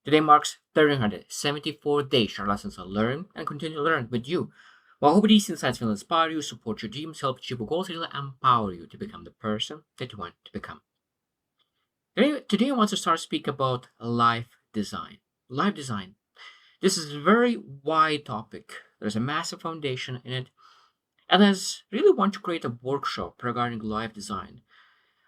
Today marks 374 days our lessons are learn and continue to learn with you. While hope these insights will inspire you, support your dreams, help achieve your goals, and really empower you to become the person that you want to become. Today I want to start speak about life design. Life design. This is a very wide topic. There's a massive foundation in it, and I really want to create a workshop regarding life design.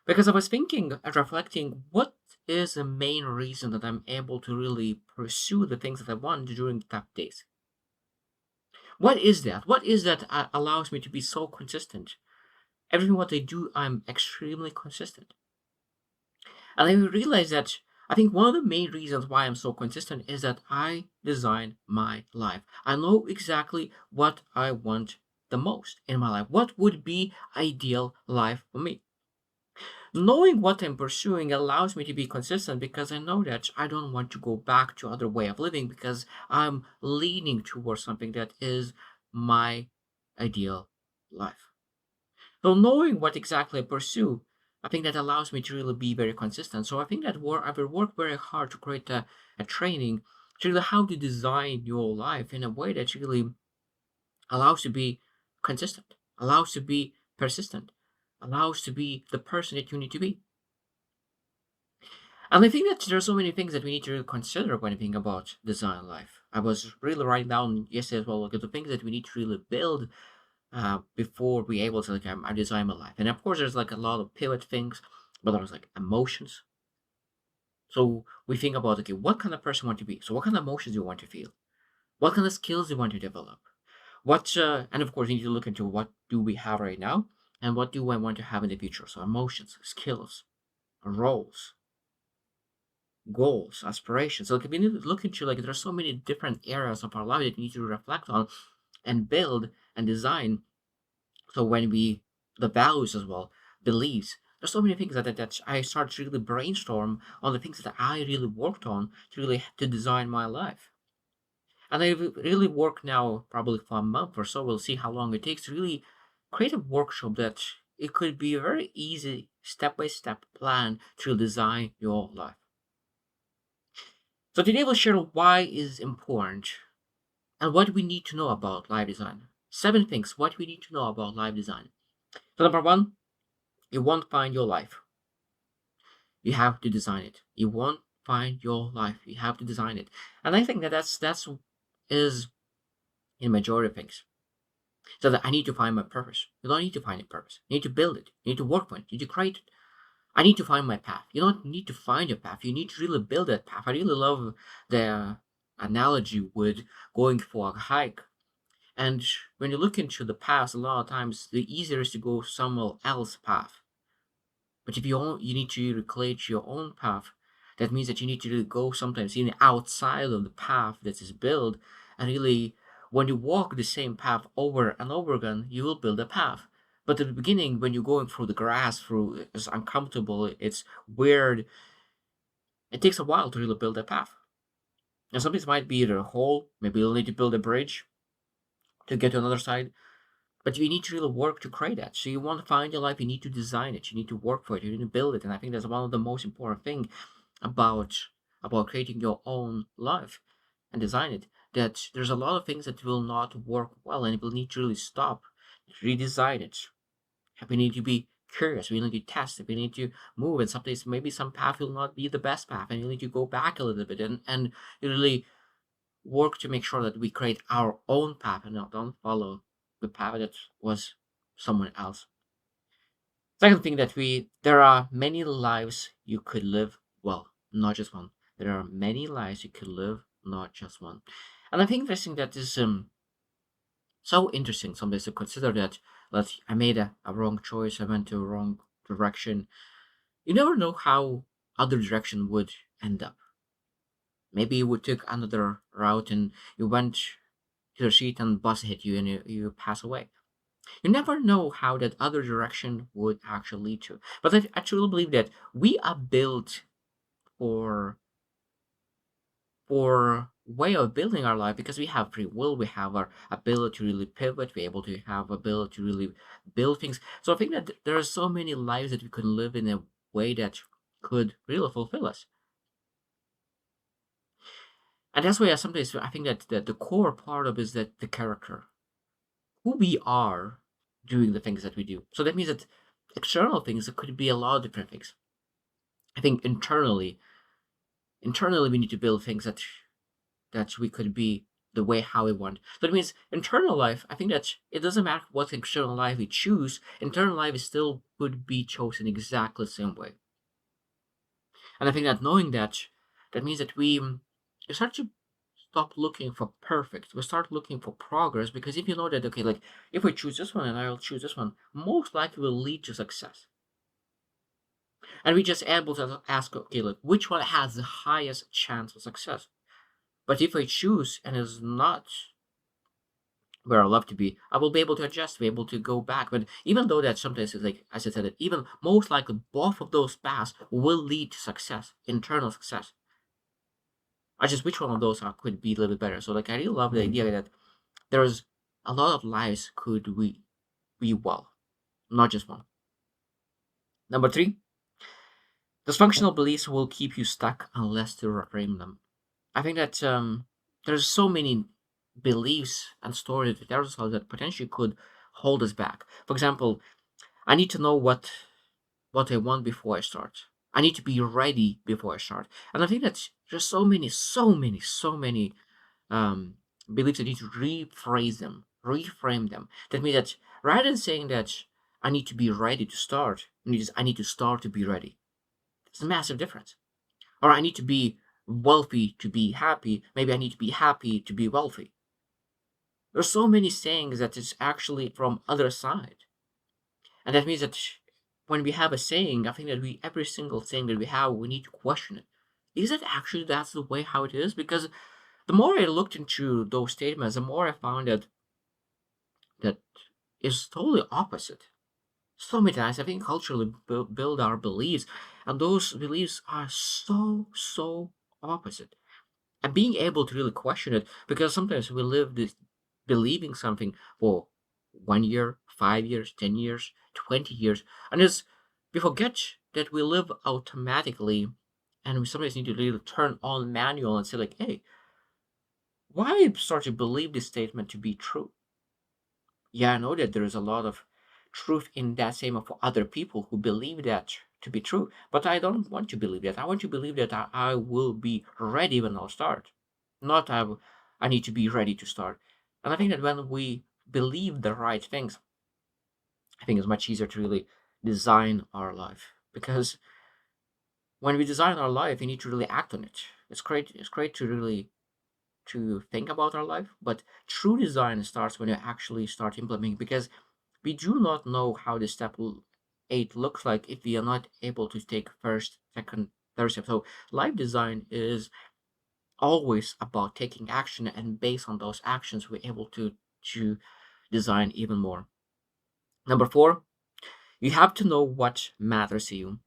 Because I was thinking and reflecting, what is the main reason that I'm able to really pursue the things that I want during the tough days? What is that? What is that allows me to be so consistent? Everything what I do, I'm extremely consistent. And I realized that I think one of the main reasons why I'm so consistent is that I design my life. I know exactly what I want the most in my life. What would be ideal life for me? Knowing what I'm pursuing allows me to be consistent because I know that I don't want to go back to other way of living because I'm leaning towards something that is my ideal life. So knowing what exactly I pursue, I think that allows me to really be very consistent. So I think that I will work very hard to create a training to really how to design your life in a way that really allows to be consistent, allows to be persistent, allows to be the person that you need to be. And I think that there are so many things that we need to really consider when we think about design life. I was really writing down yesterday as well, like the things that we need to really build before we able to like I design my life. And of course, there's like a lot of pivot things, but there's like emotions. So we think about okay, what kind of person you want to be? So what kind of emotions do you want to feel? What kind of skills do you want to develop? What and of course, you need to look into what do we have right now and what do I want to have in the future. So emotions, skills, roles, goals, aspirations. So like, we need to look into like there's so many different areas of our life that we need to reflect on and build and design. So when we the values as well, beliefs. There's so many things that I started to really brainstorm on the things that I really worked on to really to design my life. And I really work now probably for a month or so. We'll see how long it takes to really create a workshop that it could be a very easy step by step plan to design your life. So today we'll share why is important and what we need to know about live design. 7 things what we need to know about live design. So number one, you won't find your life. You have to design it. You won't find your life. You have to design it. And I think that that's is in majority of things. So that I need to find my purpose. You don't need to find a purpose. You need to build it. You need to work for it. You need to create it. I need to find my path. You don't need to find your path. You need to really build that path. I really love the analogy with going for a hike. And when you look into the past, a lot of times the easier is to go somewhere else path. But if you need to recreate your own path, that means that you need to really go sometimes even outside of the path that is built, and really, when you walk the same path over and over again, you will build a path. But at the beginning, when you're going through the grass, through it's uncomfortable, it's weird. It takes a while to really build a path. And sometimes it might be either a hole, maybe you'll need to build a bridge to get to another side. But you need to really work to create that. So you want to find your life, you need to design it. You need to work for it. You need to build it. And I think that's one of the most important thing about about creating your own life and design it. That there's a lot of things that will not work well, and you will need to really stop, redesign it. We need to be curious. We need to test it. We need to move. And some days maybe some path will not be the best path, and you need to go back a little bit and you really work to make sure that we create our own path and not don't follow the path that was someone else. Second thing that we there are many lives you could live, well, not just one. There are many lives you could live, not just one. And I think this thing that is so interesting sometimes to consider that I made a wrong choice, I went to a wrong direction. You never know how other direction would end up. Maybe you would took another route and you went to the street and bus hit you and you pass away. You never know how that other direction would actually lead to. But I truly believe that we are built for way of building our life because we have free will, we have our ability to really pivot, we're able to have ability to really build things. So I think that there are so many lives that we can live in a way that could really fulfill us. And that's why sometimes I think that the core part of is that the character, who we are doing the things that we do. So that means that external things, it could be a lot of different things. I think internally we need to build things that we could be the way how we want. So that means internal life, I think that it doesn't matter what external life we choose, internal life is still would be chosen exactly the same way. And I think that knowing that, that means that we start to stop looking for perfect. We start looking for progress, because if you know that, okay, like if we choose this one and I'll choose this one, most likely will lead to success. And we just able to ask, okay, look, which one has the highest chance of success? But if I choose and is not where I love to be, I will be able to adjust, be able to go back. But even though that sometimes it's like, as I said, that even most likely both of those paths will lead to success, internal success. I just which one of those could be a little bit better. So like I really love the idea that there's a lot of lives could we be well, not just one. Number three, dysfunctional beliefs will keep you stuck unless you reframe them. I think that there's so many beliefs and stories that ourselves that potentially could hold us back. For example, I need to know what I want before I start. I need to be ready before I start. And I think that there's so many um, beliefs. I need to rephrase them, reframe them. That means that rather than saying that I need to be ready to start, I need to start to be ready. It's a massive difference. Or I need to be wealthy to be happy. Maybe I need to be happy to be wealthy. There's so many sayings that is actually from other side. And that means that when we have a saying, I think that we every single thing that we have, we need to question it. Is it actually that's the way how it is? Because the more I looked into those statements, the more I found that is totally opposite. So many times, I think culturally build our beliefs, and those beliefs are so opposite. And being able to really question it, because sometimes we live this believing something for 1 year, 5 years, 10 years, 20 years, and it's we forget that we live automatically, and we sometimes need to really turn on manual and say like, hey, why start to believe this statement to be true? Yeah, I know that there is a lot of truth in that statement for other people who believe that to be true, but I don't want to believe that. I want to believe that I will be ready when I'll start, not I need to be ready to start. And I think that when we believe the right things, I think it's much easier to really design our life, because when we design our life, we need to really act on it. It's great. It's great to really to think about our life, but true design starts when you actually start implementing, because we do not know how the eight looks like if we are not able to take first, second, third step. So life design is always about taking action, and based on those actions, we're able to design even more. Number four, you have to know what matters to you,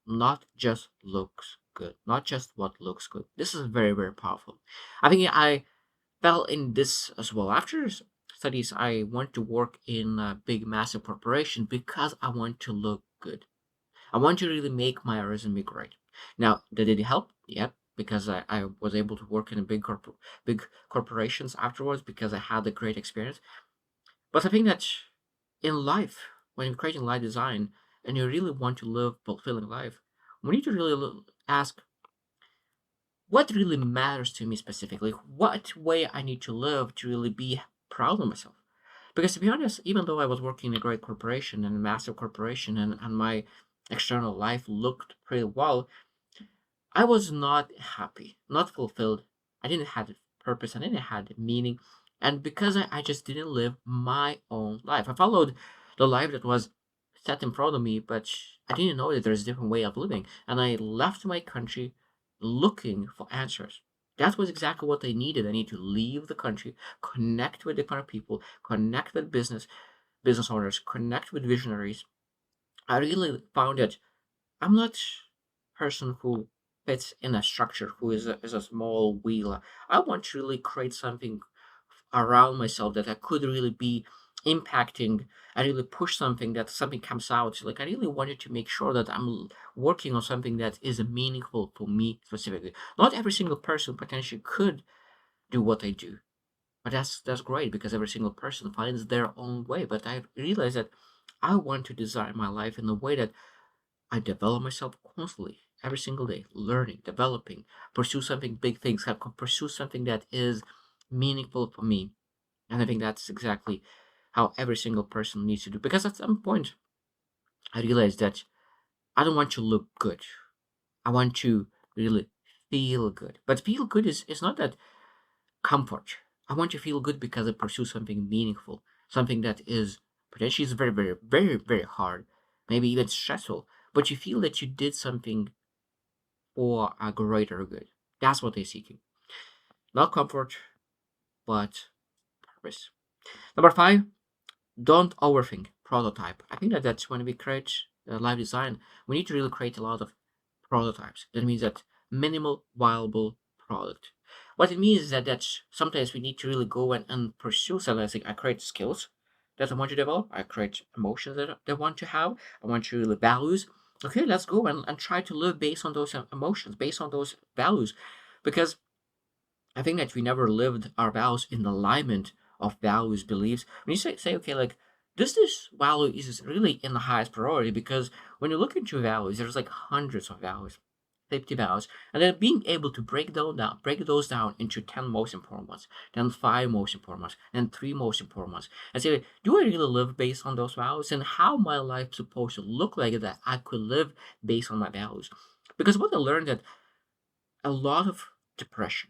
not just looks good, not just what looks good. This is very powerful. I think I fell in this as well. After studies, I went to work in a big, massive corporation because I want to look good. I want to really make my resume great. Now, did it help? Yep, because I was able to work in a big corporations afterwards because I had a great experience. But I think that in life, when you're creating life design and you really want to live fulfilling life, we need to really ask what really matters to me specifically, what way I need to live to really be proud of myself. Because to be honest, even though I was working in a great corporation and a massive corporation, and my external life looked pretty well, I was not happy, not fulfilled. I didn't have purpose, I didn't have meaning. And because I just didn't live my own life. I followed the life that was set in front of me, but I didn't know that there's a different way of living. And I left my country looking for answers. That was exactly what I needed. I need to leave the country, connect with different people, connect with business owners, connect with visionaries. I really found that I'm not a person who fits in a structure, who is a small wheel. I want to really create something around myself that I could really be impacting, I really push something, that something comes out. Like, I really wanted to make sure that I'm working on something that is meaningful for me specifically. Not every single person potentially could do what I do, but that's great because every single person finds their own way. But I realized that I want to design my life in a way that I develop myself constantly, every single day, learning, developing, pursue something big things, pursue something that is meaningful for me. And I think that's exactly how every single person needs to do. Because at some point, I realized that I don't want to look good. I want to really feel good. But feel good is not that comfort. I want to feel good because I pursue something meaningful, something that is potentially is very, very, very, very hard, maybe even stressful. But you feel that you did something for a greater good. That's what they're seeking. Not comfort, but purpose. Number five, don't overthink prototype. I think that that's when we create live design, we need to really create a lot of prototypes. That means that minimal viable product. What it means is that sometimes we need to really go and pursue something. Like I create skills that I want to develop. I create emotions that I want to have. I want to really values. Okay, let's go and try to live based on those emotions, based on those values. Because I think that we never lived our values in alignment of values, beliefs. When you say okay, like this value is really in the highest priority because when you look into values, there's like hundreds of values, 50 values, and then being able to break those down into 10 most important ones, then five most important ones, then three most important ones, and say, do I really live based on those values, and how my life supposed to look like that I could live based on my values? Because what I learned that a lot of depression,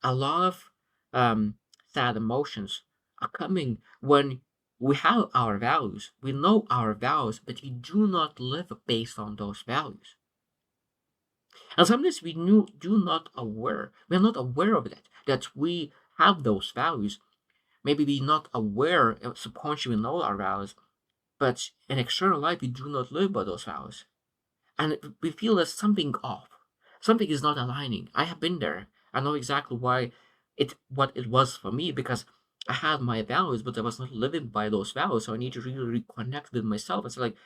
a lot of um, sad emotions are coming when we have our values. We know our values, but we do not live based on those values. And sometimes do not aware. We are not aware of that we have those values. Maybe we're not aware, subconsciously we know our values, but in external life, we do not live by those values. And we feel there's something off. Something is not aligning. I have been there. I know exactly why what it was for me because I had my values, but I was not living by those values. So I need to really reconnect with myself and say, like,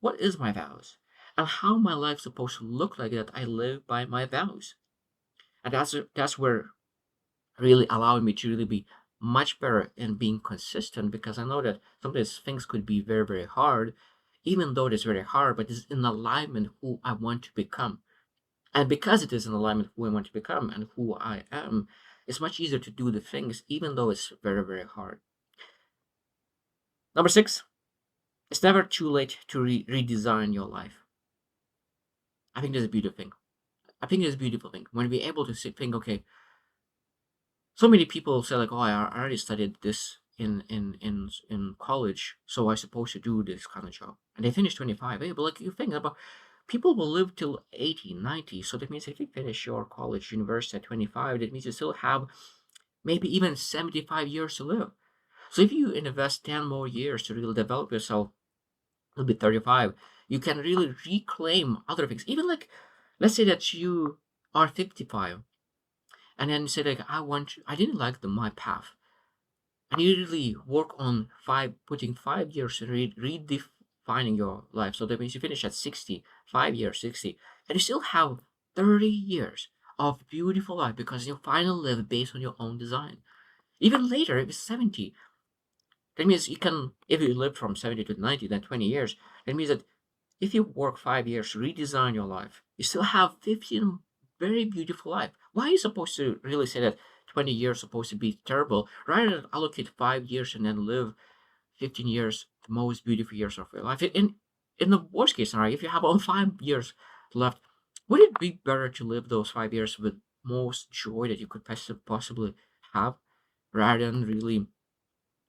what is my values? And how my life supposed to look like that I live by my values. And that's where really allowing me to really be much better in being consistent because I know that sometimes things could be very, very hard, even though it's very hard, but it's in alignment who I want to become. And because it is in alignment who I want to become and who I am, it's much easier to do the things, even though it's very, very hard. Number six, it's never too late to redesign your life. I think that's a beautiful thing. I think it's a beautiful thing when we're able to think, okay, so many people say like, oh, I already studied this in college, so I supposed to do this kind of job, and they finish 25. Hey, but like you think about, people will live till 80, 90. So that means if you finish your college, university at 25, that means you still have maybe even 75 years to live. So if you invest 10 more years to really develop yourself, you'll be 35. You can really reclaim other things. Even like, let's say that you are 55 and then you say like I didn't like my path, and you really work on putting 5 years to redefining your life. So that means you finish at 60, 5 years, 60, and you still have 30 years of beautiful life because you finally live based on your own design. Even later, if it's 70, that means you can, if you live from 70 to 90, then 20 years, that means that if you work 5 years to redesign your life, you still have 15 very beautiful life. Why are you supposed to really say that 20 years supposed to be terrible rather than allocate 5 years and then live 15 years, the most beautiful years of your life? In the worst case scenario, if you have only 5 years left, would it be better to live those 5 years with most joy that you could possibly have rather than really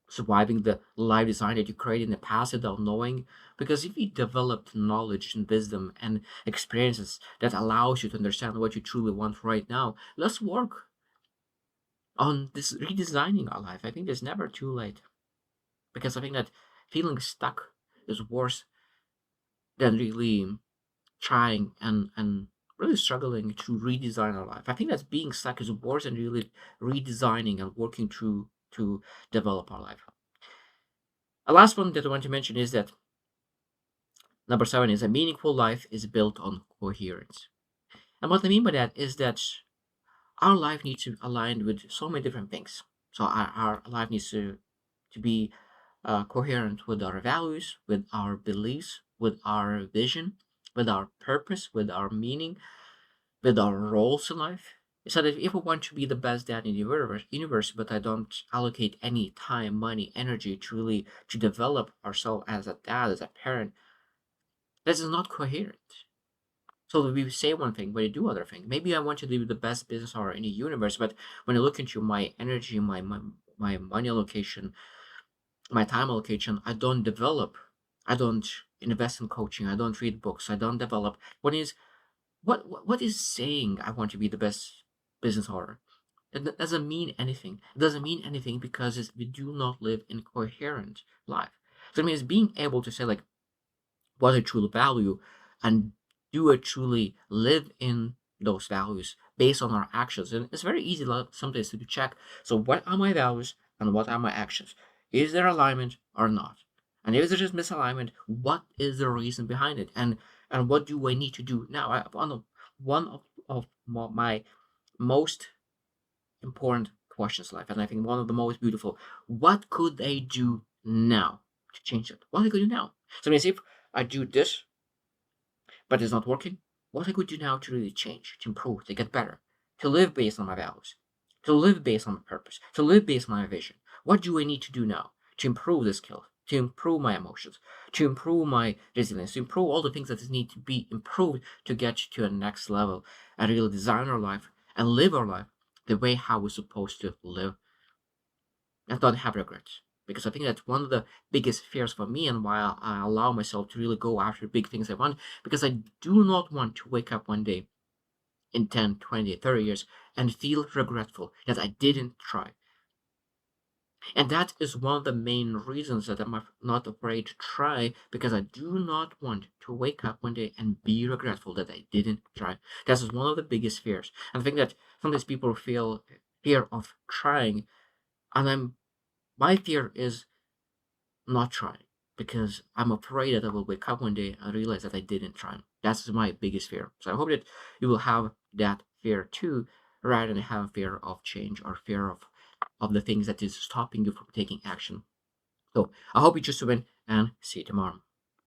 surviving the life design that you created in the past without knowing? Because if you developed knowledge and wisdom and experiences that allows you to understand what you truly want right now, let's work on this redesigning our life. I think it's never too late because I think that feeling stuck is worse than really trying and really struggling to redesign our life. I think that being stuck is worse than really redesigning and working to develop our life. A last one that I want to mention is that number 7 is a meaningful life is built on coherence. And what I mean by that is that our life needs to align with so many different things. So our life needs to be coherent with our values, with our beliefs, with our vision, with our purpose, with our meaning, with our roles in life. So that if we want to be the best dad in the universe, but I don't allocate any time, money, energy to really to develop ourselves as a dad, as a parent, this is not coherent. So we say one thing, but we do other thing. Maybe I want to be the best business owner in the universe, but when I look into my energy, my money allocation, my time allocation, I don't develop. I don't invest in coaching. I don't read books. I don't develop. What is saying I want to be the best business owner? It doesn't mean anything. It doesn't mean anything because we do not live in coherent life. So it means being able to say like what I truly value and do I truly live in those values based on our actions. And it's very easy sometimes to check. So what are my values and what are my actions? Is there alignment or not? And if there's just misalignment, what is the reason behind it? And what do I need to do now? One of my most important questions in life, and I think one of the most beautiful. What could they do now to change it? What they could do now? So, I mean, if I do this, but it's not working, what I could do now to really change, to improve, to get better, to live based on my values, to live based on my purpose, to live based on my vision. What do I need to do now to improve this skill, to improve my emotions, to improve my resilience, to improve all the things that need to be improved to get to a next level and really design our life and live our life the way how we're supposed to live and don't have regrets. Because I think that's one of the biggest fears for me and why I allow myself to really go after big things I want. Because I do not want to wake up one day in 10, 20, 30 years and feel regretful that I didn't try. And that is one of the main reasons that I'm not afraid to try because I do not want to wake up one day and be regretful that I didn't try. That is one of the biggest fears. And I think that sometimes people feel fear of trying, and my fear is not trying because I'm afraid that I will wake up one day and realize that I didn't try. That's my biggest fear. So I hope that you will have that fear too, rather than have fear of change or fear of the things that is stopping you from taking action. So I hope you just win and see you tomorrow.